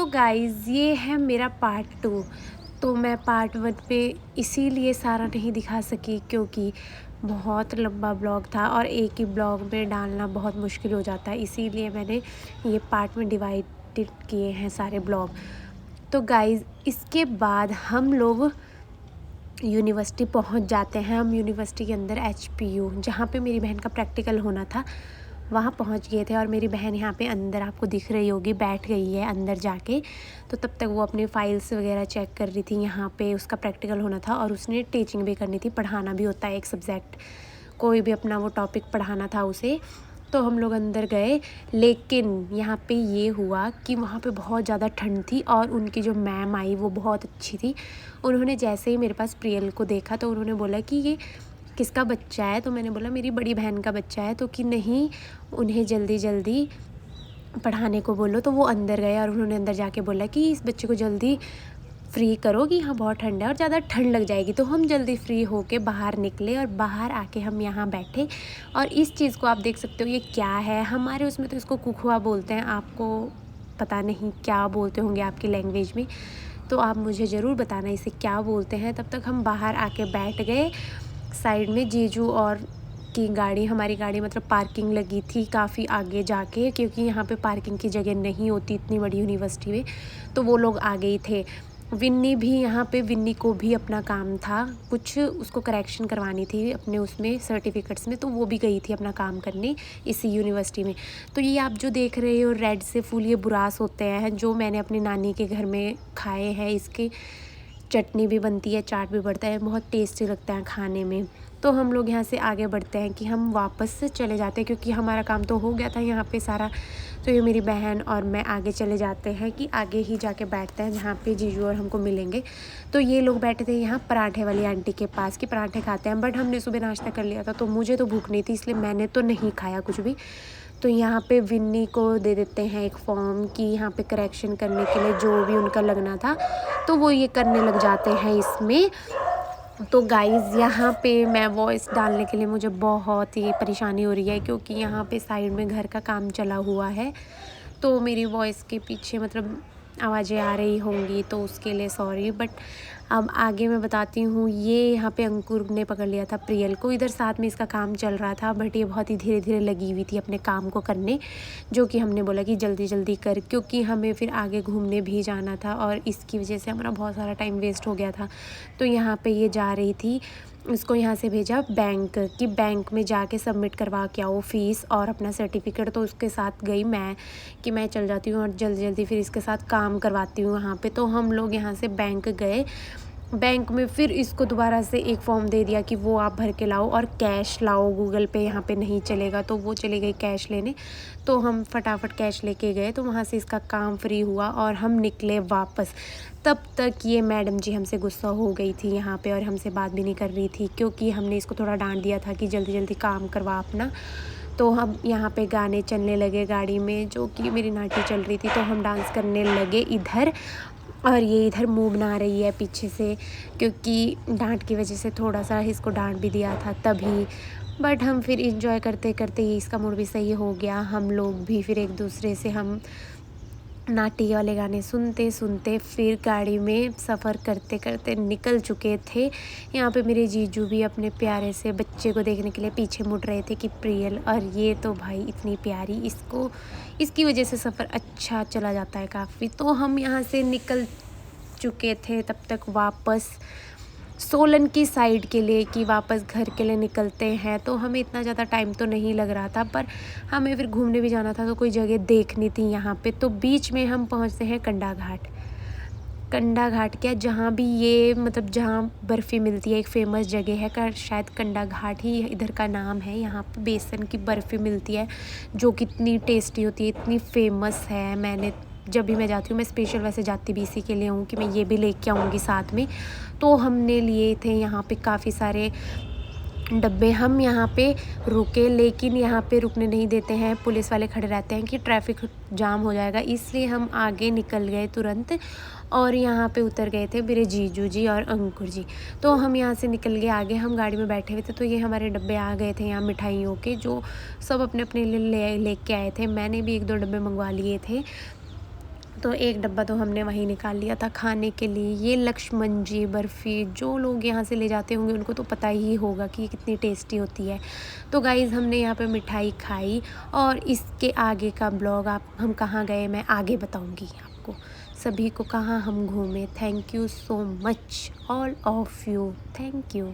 तो गाइज़ ये है मेरा पार्ट 2। तो मैं पार्ट 1 पे इसीलिए सारा नहीं दिखा सकी क्योंकि बहुत लंबा ब्लॉग था और एक ही ब्लॉग में डालना बहुत मुश्किल हो जाता है, इसीलिए मैंने ये पार्ट में डिवाइडेड किए हैं सारे ब्लॉग। तो गाइज़ इसके बाद हम लोग यूनिवर्सिटी पहुंच जाते हैं। हम यूनिवर्सिटी के अंदर एचपीयू जहाँ पे मेरी बहन का प्रैक्टिकल होना था वहाँ पहुँच गए थे और मेरी बहन यहाँ पे अंदर आपको दिख रही होगी, बैठ गई है अंदर जाके। तो तब तक वो अपनी फ़ाइल्स वगैरह चेक कर रही थी। यहाँ पे उसका प्रैक्टिकल होना था और उसने टीचिंग भी करनी थी, पढ़ाना भी होता है एक सब्जेक्ट, कोई भी अपना वो टॉपिक पढ़ाना था उसे। तो हम लोग अंदर गए, लेकिन यहाँ पे ये हुआ कि वहाँ पे बहुत ज़्यादा ठंड थी और उनकी जो मैम आई वो बहुत अच्छी थी। उन्होंने जैसे ही मेरे पास प्रियल को देखा तो उन्होंने बोला कि ये किसका बच्चा है? तो मैंने बोला मेरी बड़ी बहन का बच्चा है। तो कि नहीं, उन्हें जल्दी जल्दी पढ़ाने को बोलो। तो वो अंदर गए और उन्होंने अंदर जाके बोला कि इस बच्चे को जल्दी फ्री करो कि यहाँ बहुत ठंड है और ज़्यादा ठंड लग जाएगी। तो हम जल्दी फ्री होके बाहर निकले और बाहर आके हम यहाँ बैठे। और इस चीज़ को आप देख सकते हो, ये क्या है? हमारे उसमें तो इसको कुखुआ बोलते हैं, आपको पता नहीं क्या बोलते होंगे आपकी लैंग्वेज में, तो आप मुझे ज़रूर बताना इसे क्या बोलते हैं। तब तक हम बाहर आके बैठ गए साइड में। जीजू और की गाड़ी, हमारी गाड़ी मतलब पार्किंग लगी थी काफ़ी आगे जाके, क्योंकि यहाँ पे पार्किंग की जगह नहीं होती इतनी बड़ी यूनिवर्सिटी में। तो वो लोग आ गए थे। विन्नी भी यहाँ पे, विन्नी को भी अपना काम था, कुछ उसको करेक्शन करवानी थी अपने उसमें सर्टिफिकेट्स में, तो वो भी गई थी अपना काम करने इसी यूनिवर्सिटी में। तो ये आप जो देख रहे हो रेड से फूल, ये बुरास होते हैं जो मैंने अपनी नानी के घर में खाए हैं। इसकी चटनी भी बनती है, चाट भी बढ़ता है, बहुत टेस्टी लगता है खाने में। तो हम लोग यहाँ से आगे बढ़ते हैं कि हम वापस से चले जाते हैं क्योंकि हमारा काम तो हो गया था यहाँ पे सारा। तो ये मेरी बहन और मैं आगे चले जाते हैं कि आगे ही जाके बैठते हैं जहाँ पे जीजू और हमको मिलेंगे। तो ये लोग बैठे थे यहाँ पराठे वाली आंटी के पास कि पराठे खाते हैं, बट हमने सुबह नाश्ता कर लिया था तो मुझे तो भूख नहीं थी, इसलिए मैंने तो नहीं खाया कुछ भी। तो यहाँ पे विन्नी को दे देते हैं एक फॉर्म कि यहाँ पे करेक्शन करने के लिए जो भी उनका लगना था, तो वो ये करने लग जाते हैं इसमें। तो गाइज़ यहाँ पे मैं वॉइस डालने के लिए मुझे बहुत ही परेशानी हो रही है क्योंकि यहाँ पे साइड में घर का काम चला हुआ है। तो मेरी वॉइस के पीछे मतलब आवाज़ें आ रही होंगी, तो उसके लिए सॉरी। बट अब आगे मैं बताती हूँ। ये यहाँ पे अंकुर ने पकड़ लिया था प्रियल को, इधर साथ में इसका काम चल रहा था, बट ये बहुत ही धीरे धीरे लगी हुई थी अपने काम को करने, जो कि हमने बोला कि जल्दी जल्दी कर, क्योंकि हमें फिर आगे घूमने भी जाना था और इसकी वजह से हमारा बहुत सारा टाइम वेस्ट हो गया था। तो यहाँ पे ये जा रही थी, इसको यहाँ से भेजा बैंक कि बैंक में जाके सबमिट करवा के आओ फ़ीस और अपना सर्टिफिकेट। तो उसके साथ गई मैं कि मैं चल जाती हूँ और जल्दी जल्दी फिर इसके साथ काम करवाती हूँ वहाँ पे। तो हम लोग यहाँ से बैंक गए। बैंक में फिर इसको दोबारा से एक फॉर्म दे दिया कि वो आप भर के लाओ और कैश लाओ, गूगल पे यहाँ पे नहीं चलेगा। तो वो चली गई कैश लेने। तो हम फटाफट कैश लेके गए, तो वहाँ से इसका काम फ्री हुआ और हम निकले वापस। तब तक ये मैडम जी हमसे गुस्सा हो गई थी यहाँ पे और हमसे बात भी नहीं कर रही थी क्योंकि हमने इसको थोड़ा डांट दिया था कि जल्दी जल्दी काम करवा अपना। तो हम यहाँ पे गाने चलने लगे गाड़ी में, जो कि मेरी नाटी चल रही थी, तो हम डांस करने लगे इधर। और ये इधर मुँह बना रही है पीछे से क्योंकि डांट की वजह से थोड़ा सा इसको डांट भी दिया था तभी। बट हम फिर इंजॉय करते करते ही इसका मूड भी सही हो गया। हम लोग भी फिर एक दूसरे से हम नाटी वाले गाने सुनते सुनते फिर गाड़ी में सफ़र करते करते निकल चुके थे। यहाँ पे मेरे जीजू भी अपने प्यारे से बच्चे को देखने के लिए पीछे मुड़ रहे थे कि प्रियल, और ये तो भाई इतनी प्यारी, इसको इसकी वजह से सफ़र अच्छा चला जाता है काफ़ी। तो हम यहाँ से निकल चुके थे तब तक वापस सोलन की साइड के लिए कि वापस घर के लिए निकलते हैं। तो हमें इतना ज़्यादा टाइम तो नहीं लग रहा था, पर हमें फिर घूमने भी जाना था तो कोई जगह देखनी थी यहाँ पे। तो बीच में हम पहुँचते हैं कंडा घाट। कंडा घाट क्या, जहाँ भी ये मतलब जहाँ बर्फ़ी मिलती है, एक फ़ेमस जगह है का, शायद कंडा घाट ही इधर का नाम है। यहाँ पे बेसन की बर्फ़ी मिलती है जो कितनी टेस्टी होती है, इतनी फेमस है। मैंने जब भी मैं जाती हूँ, मैं स्पेशल वैसे जाती भी इसी के लिए हूँ कि मैं ये भी लेके आऊँगी साथ में। तो हमने लिए थे यहाँ पे काफ़ी सारे डब्बे। हम यहाँ पे रुके, लेकिन यहाँ पे रुकने नहीं देते हैं, पुलिस वाले खड़े रहते हैं कि ट्रैफिक जाम हो जाएगा, इसलिए हम आगे निकल गए तुरंत और यहाँ पे उतर गए थे मेरे जीजू जी और अंकुर जी। तो हम यहाँ से निकल गए आगे, हम गाड़ी में बैठे हुए थे। तो ये हमारे डब्बे आ गए थे यहाँ मिठाइयों के, जो सब अपने अपने लिए लेके आए थे। मैंने भी 1-2 डब्बे मंगवा लिए थे। तो एक डब्बा तो हमने वहीं निकाल लिया था खाने के लिए। ये लक्ष्मण जी बर्फ़ी, जो लोग यहाँ से ले जाते होंगे उनको तो पता ही होगा कि ये कितनी टेस्टी होती है। तो गाइज़ हमने यहाँ पे मिठाई खाई और इसके आगे का ब्लॉग हम कहाँ गए मैं आगे बताऊँगी आपको। सभी को कहाँ हम घूमे। Thank you so much all of you. Thank you.